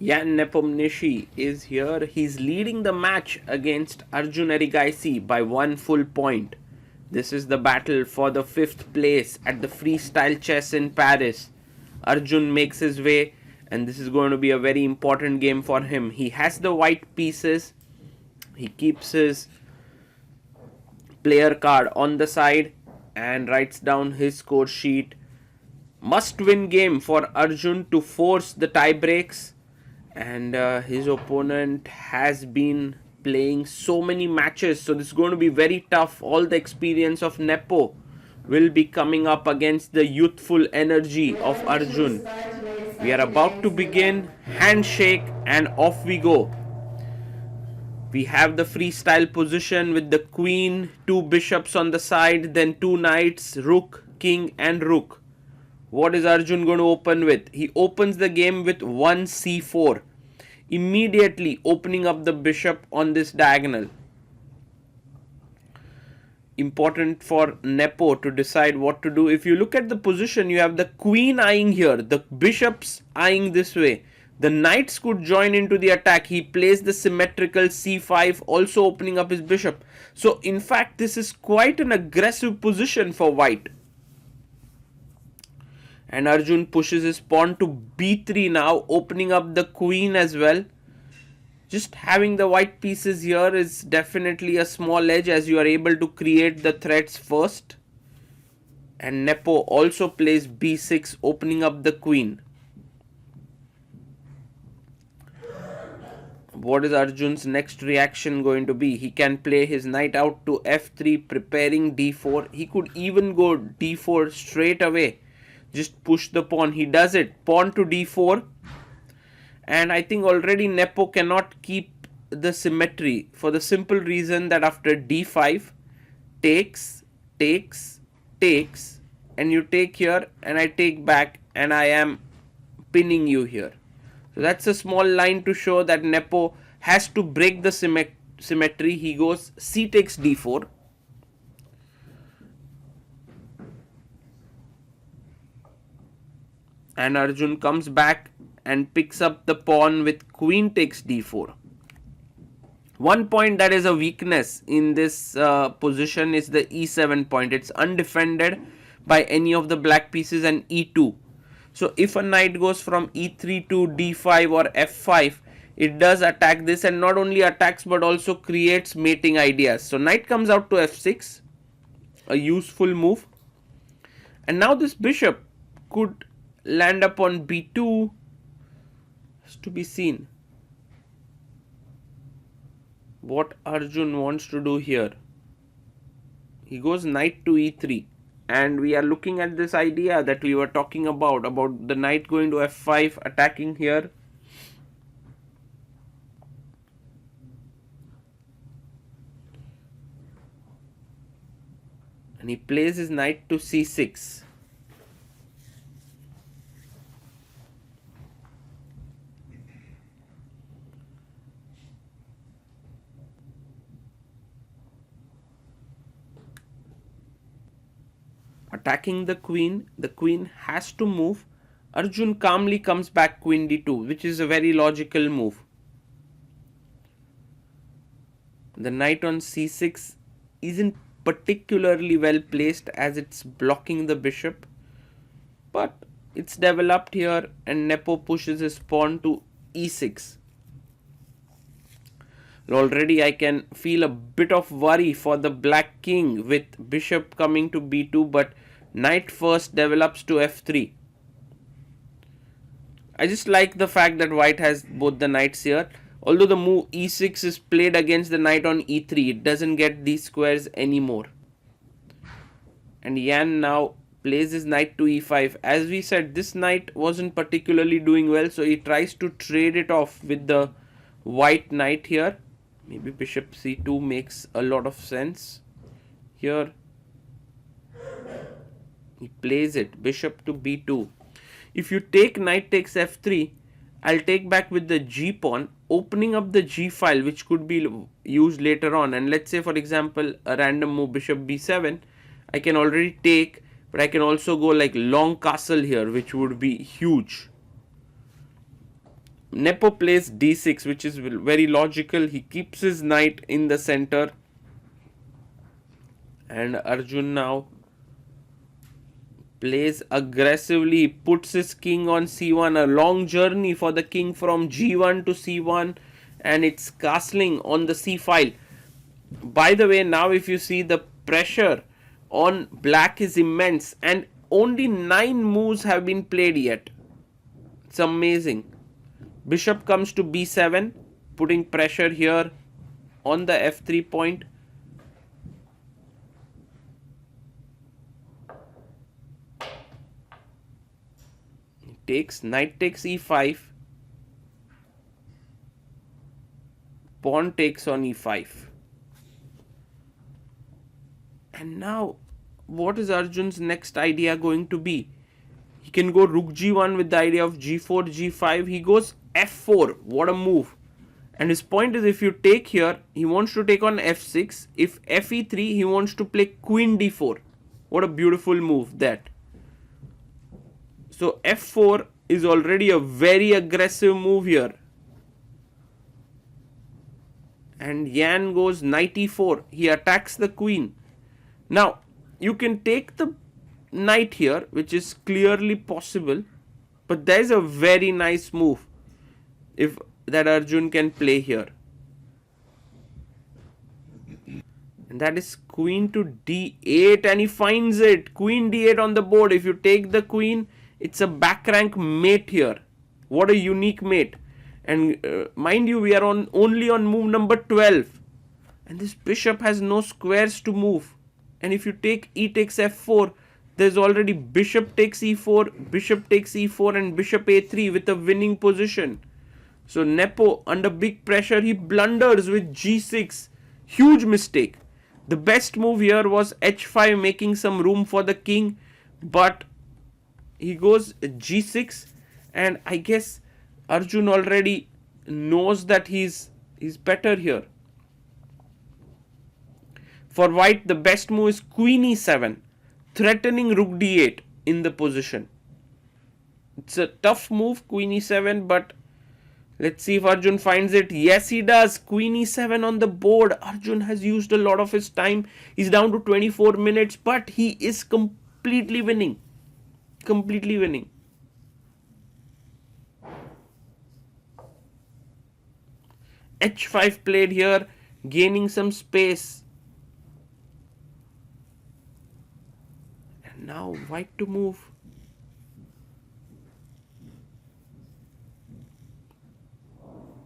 Ian Nepomniachtchi is here. He's leading the match against Arjun Erigaisi by 1 full point. This is the battle for the 5th place at the Freestyle Chess in Paris. Arjun makes his way, and this is going to be a very important game for him. He has the white pieces. He keeps his player card on the side and writes down his score sheet. Must win game for Arjun to force the tie breaks. And his opponent has been playing so many matches, so this is going to be very tough. All the experience of Nepo will be coming up against the youthful energy of Arjun. We are about to begin. Handshake and off we go. We have the freestyle position with the queen, 2 bishops on the side, then 2 knights, rook, king and rook. What is Arjun going to open with? He opens the game with 1 c4, immediately opening up the bishop on this diagonal. Important for Nepo to decide what to do. If you look at the position, you have the queen eyeing here, the bishops eyeing this way. The knights could join into the attack. He plays the symmetrical c5, also opening up his bishop. So in fact, this is quite an aggressive position for white. And Arjun pushes his pawn to b3 now, opening up the queen as well. Just having the white pieces here is definitely a small edge, as you are able to create the threats first. And Nepo also plays b6, opening up the queen. What is Arjun's next reaction going to be? He can play his knight out to f3, preparing d4. He could even go d4 straight away. Just push the pawn. He does it. Pawn to d4. And I think already Nepo cannot keep the symmetry for the simple reason that after d5, takes, and you take here and I take back and I am pinning you here. So that's a small line to show that Nepo has to break the symmetry. He goes c takes d4. And Arjun comes back and picks up the pawn with queen takes d4. One point that is a weakness in this position is the e7 point. It's undefended by any of the black pieces, and e2. So if a knight goes from e3 to d5 or f5, it does attack this, and not only attacks but also creates mating ideas. So knight comes out to f6, a useful move. And now this bishop could land up on b2. Has to be seen what Arjun wants to do here. He goes knight to e3, and we are looking at this idea that we were talking about the knight going to f5, attacking here. And he plays his knight to c6. Attacking the queen has to move. Arjun calmly comes back queen d2, which is a very logical move. The knight on c6 isn't particularly well placed as it's blocking the bishop, but it's developed here, and Nepo pushes his pawn to e6. Already I can feel a bit of worry for the black king with bishop coming to b2, but knight first develops to f3. I just like the fact that white has both the knights here. Although the move e6 is played against the knight on e3, it doesn't get these squares anymore. And Ian now plays his knight to e5. As we said, this knight wasn't particularly doing well, so he tries to trade it off with the white knight here. Maybe bishop c2 makes a lot of sense. Here he plays it, bishop to b2. If you take knight takes f3, I'll take back with the g pawn, opening up the g file, which could be used later on. And let's say, for example, a random move bishop b7, I can already take, but I can also go like long castle here, which would be huge. Nepo plays d6, which is very logical. He keeps his knight in the center. And Arjun now plays aggressively, puts his king on c1, a long journey for the king from g1 to c1, and it's castling on the c file. By the way, now if you see, the pressure on black is immense, and only 9 moves have been played yet. It's amazing. Bishop comes to b7, putting pressure here on the f3 point. Knight takes e5, pawn takes on e5. And now, what is Arjun's next idea going to be? He can go rook g1 with the idea of g4, g5. He goes f4. What a move. And his point is, if you take here, he wants to take on f6. If fe3, he wants to play queen d4. What a beautiful move that. So f4 is already a very aggressive move here. And Yan goes knight e4. He attacks the queen. Now, you can take the knight here, which is clearly possible. But there is a very nice move that Arjun can play here. And that is queen to d8, and he finds it. Queen d8 on the board. If you take the queen, it's a back rank mate here. What a unique mate. And mind you, we are only on move number 12. And this bishop has no squares to move. And if you take e takes f4, there's already bishop takes e4, bishop takes e4, and bishop a3 with a winning position. So Nepo, under big pressure, he blunders with g6. Huge mistake. The best move here was h5, making some room for the king. But he goes g6, and I guess Arjun already knows that he's better here. For white, the best move is queen e7, threatening rook d8 in the position. It's a tough move, queen e7, but let's see if Arjun finds it. Yes, he does. Queen e7 on the board. Arjun has used a lot of his time. He's down to 24 minutes, but he is completely winning. Completely winning. h5 played here, gaining some space. And now white to move.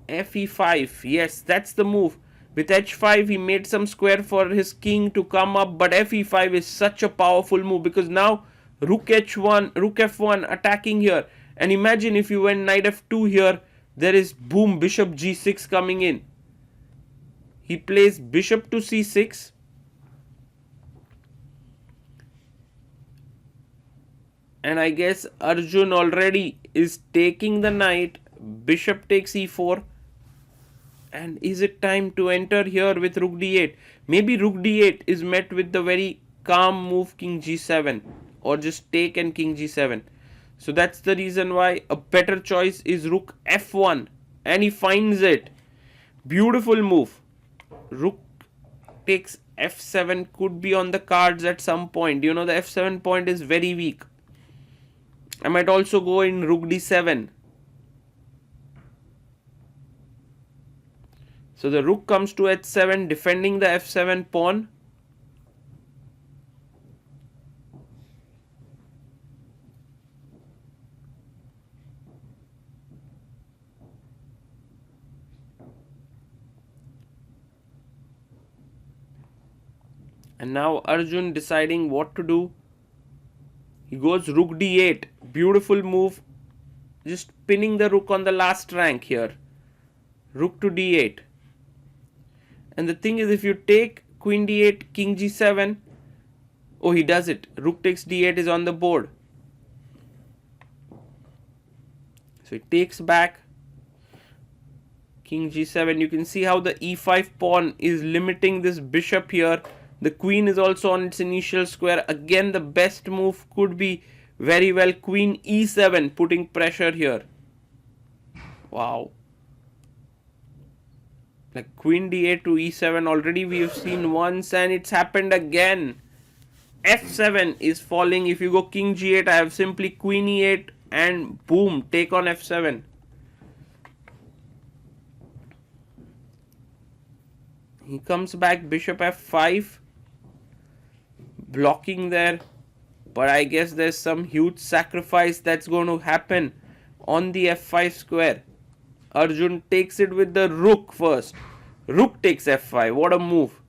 fe5. Yes, that's the move. With h5, he made some square for his king to come up, but fe5 is such a powerful move because now rook h1, rook f1 attacking here. And imagine if you went knight f2 here, there is boom, bishop g6 coming in. He plays bishop to c6. And I guess Arjun already is taking the knight. Bishop takes e4. And is it time to enter here with rook d8? Maybe rook d8 is met with the very calm move king g7. Or just take and king g7. So that's the reason why a better choice is rook f1. And he finds it. Beautiful move. Rook takes f7 could be on the cards at some point. You know, the f7 point is very weak. I might also go in rook d7. So the rook comes to h7, defending the f7 pawn. And now Arjun deciding what to do. He goes rook d8. Beautiful move. Just pinning the rook on the last rank here. Rook to d8. And the thing is, if you take queen d8, king g7. Oh, he does it. Rook takes d8 is on the board. So he takes back. King g7. You can see how the e5 pawn is limiting this bishop here. The queen is also on its initial square. Again, the best move could be very well queen e7, putting pressure here. Wow. Like queen d8 to e7 already we've seen once and it's happened again. f7 is falling. If you go king g8, I have simply queen e8 and boom, take on f7. He comes back bishop f5, blocking there. But I guess there's some huge sacrifice that's going to happen on the f5 square. Arjun takes it with the rook first. Rook takes f5. What a move.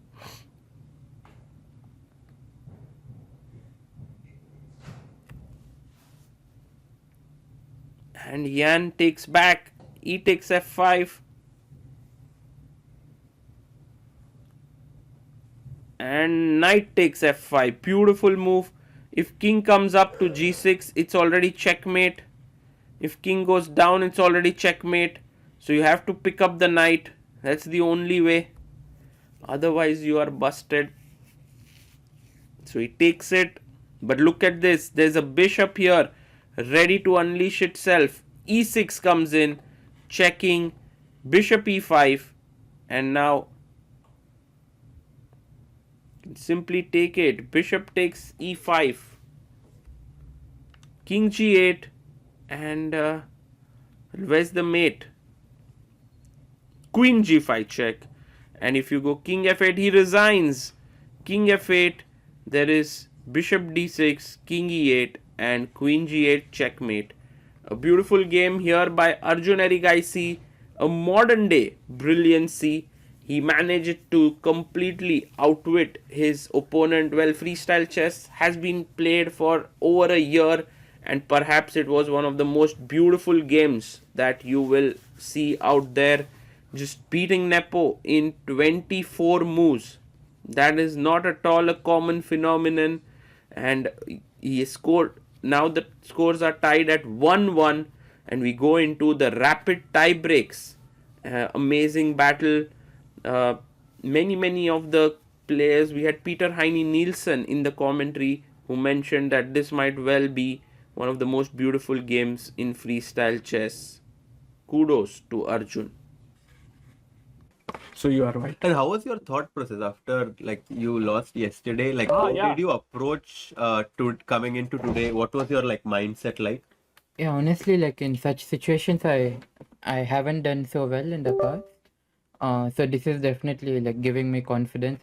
And Ian takes back. E takes f5. And knight takes f5. Beautiful move. If king comes up to g6, it's already checkmate. If king goes down, it's already checkmate. So you have to pick up the knight. That's the only way. Otherwise, you are busted. So he takes it. But look at this. There's a bishop here ready to unleash itself. e6 comes in, checking. Bishop e5. And now simply take it. Bishop takes e5. King g8. And where's the mate? Queen g5 check. And if you go king f8, he resigns. King f8, there is bishop d6, king e8, and queen g8 checkmate. A beautiful game here by Arjun Erigaisi. A modern day brilliancy. He managed to completely outwit his opponent. Well, freestyle chess has been played for over a year, and perhaps it was one of the most beautiful games that you will see out there. Just beating Nepo in 24 moves. That is not at all a common phenomenon. And he scored. Now the scores are tied at 1-1, and we go into the rapid tie breaks. Amazing battle. Many of the players. We had Peter Heine Nielsen in the commentary who mentioned that this might well be one of the most beautiful games in freestyle chess. Kudos to Arjun. So you are right. And how was your thought process after like you lost yesterday? Like how did you approach to coming into today? What was your like mindset like? Yeah, honestly, like in such situations, I haven't done so well in the past. So this is definitely like giving me confidence,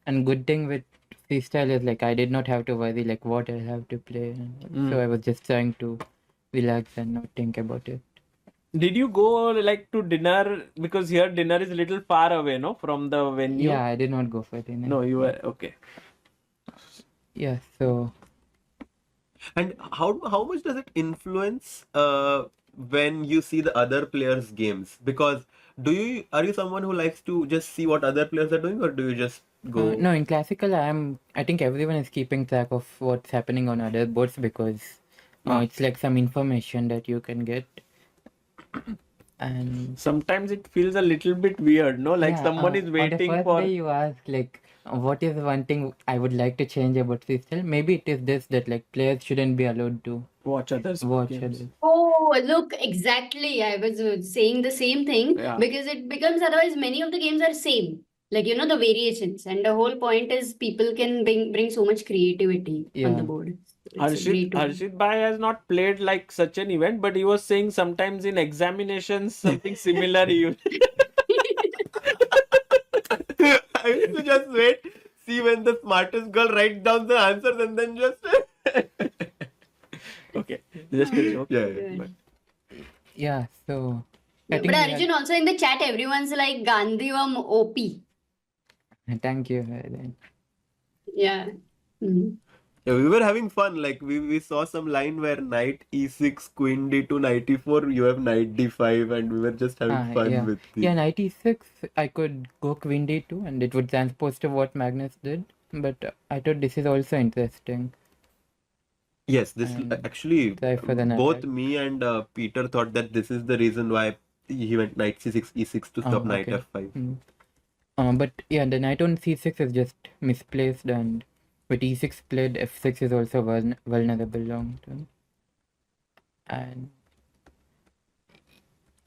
and good thing with freestyle is like I did not have to worry like what I have to play. So I was just trying to relax and not think about it. Did you go like to dinner? Because here dinner is a little far away, no, from the venue. Yeah, I did not go for dinner. No, you were okay. Yeah, so And how much does it influence when you see the other players' games? Because are you someone who likes to just see what other players are doing, or do you just go? no, in classical, I think everyone is keeping track of what's happening on other boards because it's like some information that you can get. And Sometimes it feels a little bit weird, no? Like yeah, someone is on the waiting first for. day you ask like, what is one thing I would like to change about freestyle? Maybe it is this that like players shouldn't be allowed to Watch others. watch games. others. Oh, look, exactly. I was saying the same thing Yeah. because it becomes otherwise many of the games are same. Like, the variations. And the whole point is people can bring so much creativity on the Yeah. board. It's a great Harshit tool. Bhai has not played like such an event, but he was saying sometimes in examinations something similar. I used to just wait, see when the smartest girl writes down the answers, and then just Okay, just a joke. yeah. Yeah, so I But think Arjun, also in the chat, everyone's like Gandhivam OP. thank you. Then. Yeah. Mhm. Yeah, we were having fun. Like we saw some line where knight e6, queen d2, knight e4, you have knight d5, and we were just having fun Yeah. with Yeah, 96, I could go queen d2 and it would transpose to what Magnus did. But I thought this is also interesting. Yes, this actually try for the both knight. me and Peter thought that this is the reason why he went knight c6, e6 to stop knight okay. f5. But yeah, the knight on c6 is just misplaced, and with e6 played, f6 is also vulnerable long term. And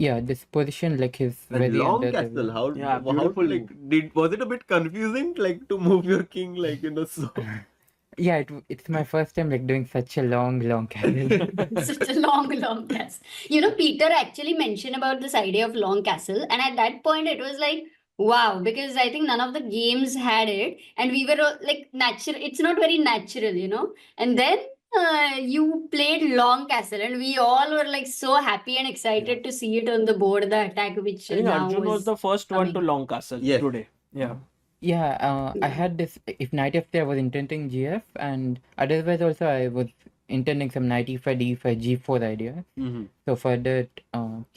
Yeah, this position like is And very long underdeveloped. castle. How? Yeah, How? beautiful Like, move. was it a bit confusing? Like to move your king, like so. Yeah, it's my first time like doing such a long castle. Such a long castle. You know, Peter actually mentioned about this idea of long castle, and at that point, it was like, wow, because I think none of the games had it, and we were like natural. It's not very natural, you know. And then you played long castle, and we all were like so happy and excited to see it on the board. The attack, which I think now Arjun was was the first one to coming. long castle Yes. today. Yeah. Yeah, I Yeah. had this. If knight f3, I was intending GF, and otherwise also I was intending some knight e5, d5, g4 idea. Mm-hmm. So for that,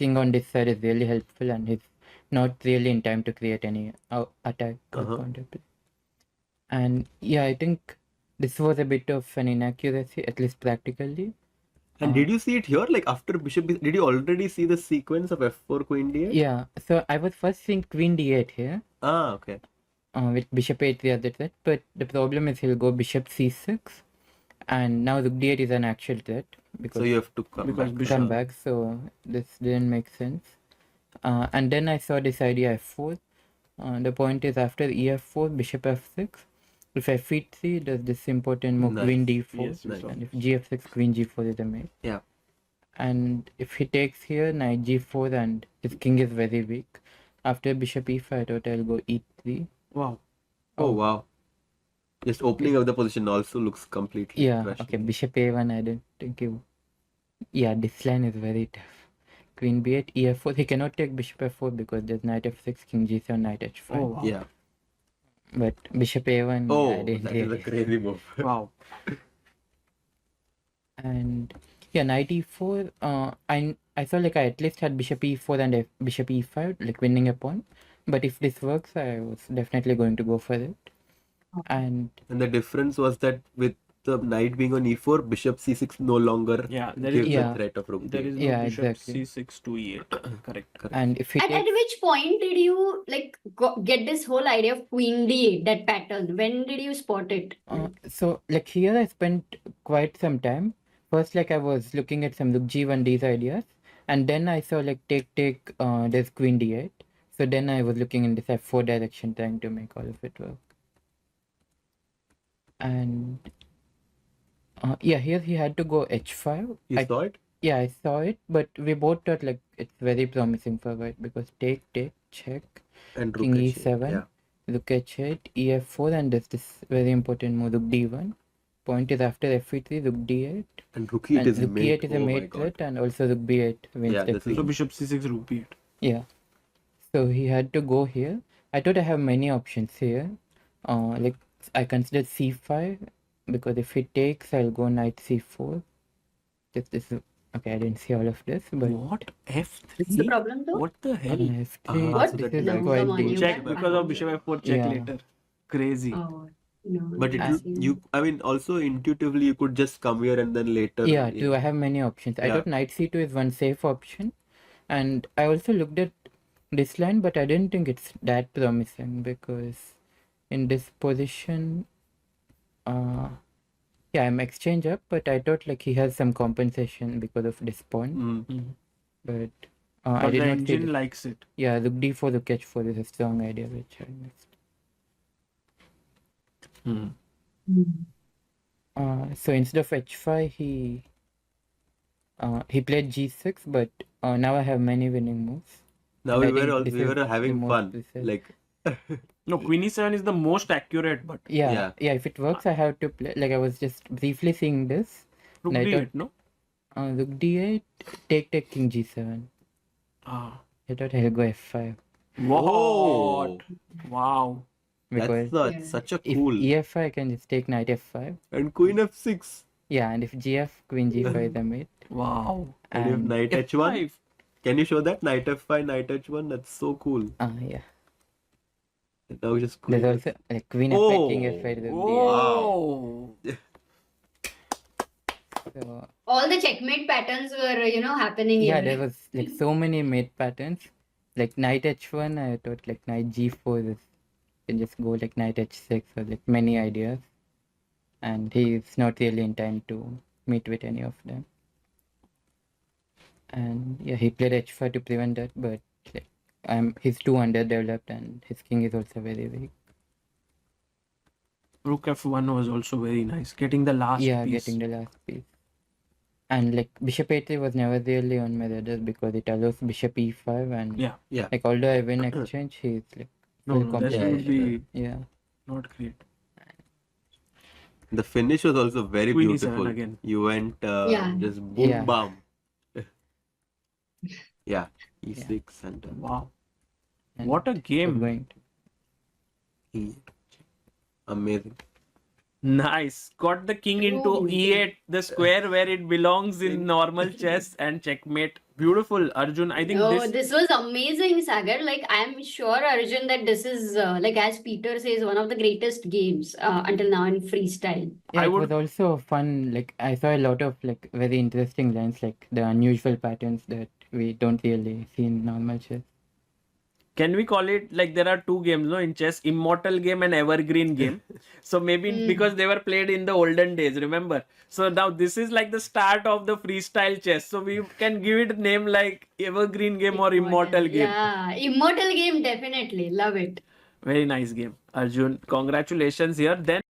king on this side is really helpful, and he's not really in time to create any attack or Uh-huh. counterplay. And yeah, I think this was a bit of an inaccuracy, at least practically. And did you see it here? Like after bishop, did you already see the sequence of f4, queen d8? Yeah, so I was first seeing queen d8 here, Ah, okay. with bishop a3 other threat, but the problem is he'll go bishop c6, and now rook d8 is an actual threat because So you have to come Because back. bishop. come back, so this didn't make sense. And then I saw this idea f4. The point is after ef4, bishop f6. If f3, there's this important move Nice. queen d4, Yes, nice. and if gf6, queen g4 is the mate. Yeah. And if he takes here, knight g4, and his king is very weak. After bishop e5, I thought I'll go e3. Wow. Oh wow. Just opening up the position also looks completely Yeah, crushed. okay, bishop a1, I don't think you. Yeah, this line is very tough. Queen b8, ef4. He cannot take bishop f4 because there's knight f6, king g7, knight h5. Oh, wow. Yeah. But bishop a1, Oh, I didn't that is a really. crazy move. Wow. And yeah, knight e4. I saw like I at least had bishop e4 and bishop e5, like winning a pawn. But if this works, I was definitely going to go for it. And And the difference was that with the knight being on e4, bishop c6 no longer Yeah, there gives is the Yeah. threat of rook there d8. is no Yeah, bishop exactly. c6 to e8. Correct. and if he At takes, which point did you like get this whole idea of queen d8, that pattern? When did you spot it? so like here I spent quite some time. First, like I was looking at some rook g1 these ideas, and then I saw like take there's queen d8. So then I was looking in this f4 direction, trying to make all of it work. And yeah, here he had to go h5. You saw it? Yeah, I saw it, but we both thought like it's very promising for white because take, check, And king rook h8. e7, Yeah. rook h8, ef4, and there's this very important move, rook d1. Point is after f3, rook d8. And rook e8 And is rook mate. e8 is a Oh my mate god. threat, and also rook b8 wins Yeah, the this is- queen. So bishop c6 rook b8. Yeah. So he had to go here. I thought I have many options here. Like I considered c5 because if he takes, I'll go knight c4. This is okay. I didn't see all of this, but What? What's the f3? problem though? What the hell? f3. What? This So is that quite come on, deep. you Check have because of bishop f4 check Yeah. later. Crazy. Oh, no. But I it see. you I mean also intuitively you could just come here and then later. Yeah, true. I have many options. I Yeah. thought knight c2 is one safe option, and I also looked at this line, but I didn't think it's that promising because in this position, yeah, I'm exchange up, but I thought like he has some compensation because of this pawn, Mm. but I But did the not see engine this. likes it. Yeah, rook d4, rook h4 is a strong idea which I missed. Mm. So instead of h5, he played g6, but now I have many winning moves. Now And I we were think all, this we is were the having most fun. precise. Like No, queen e7 is the most accurate, but Yeah, if it works, I have to play. Like I was just briefly seeing this. rook And I d8, thought, no? rook d8, take king g7. Ah. I thought I'll go f5 What? Wow. because that's such a if cool. ef5, I can just take knight f5. And queen f6. Yeah, and if gf, queen g5 is a mate. Wow. And you have And knight h1. F5. Can you show that? Knight f5, knight h1. That's so cool. yeah, Now just queen. there's also like queen f5, king Oh. f5, rook d8. Oh. So All the checkmate patterns were, happening yeah, here. there was like so many mate patterns. Like knight h1, I thought like knight g4 is can just go like knight h6 or like many ideas, and he's not really in time to meet with any of them. And yeah, he played h5 to prevent that, but like, he's too underdeveloped and his king is also very weak. Rook f1 was also very nice, getting the last Yeah, piece. getting the last piece. And like bishop a3 was never really on my radar because it allows bishop e5 and Yeah. Yeah. like although I win exchange, he's like No, full no, that competition. would be Yeah. not great. The finish was also very Queen E7 beautiful. again. You went Yeah. just boom Yeah. bam. Yeah, e6 and Wow. And What a it was game. going to- e. Amazing. Nice. Got the king into True. e8, the square where it belongs in normal chess, and checkmate. Beautiful, Arjun. I think Oh, this. this was amazing, Sagar. Like, I'm sure, Arjun, that this is, like, as Peter says, one of the greatest games until now in freestyle. Yeah, I it would- was also fun. Like I saw a lot of like very interesting lines, like the unusual patterns that we don't really see in normal chess. Can we call it like there are two games, no, in chess, Immortal game and Evergreen game. So maybe because they were played in the olden days, remember? So now this is like the start of the freestyle chess. So we can give it name like Evergreen game or Immortal game. Yeah, Immortal game, definitely. Love it. Very nice game, Arjun. Congratulations here. Then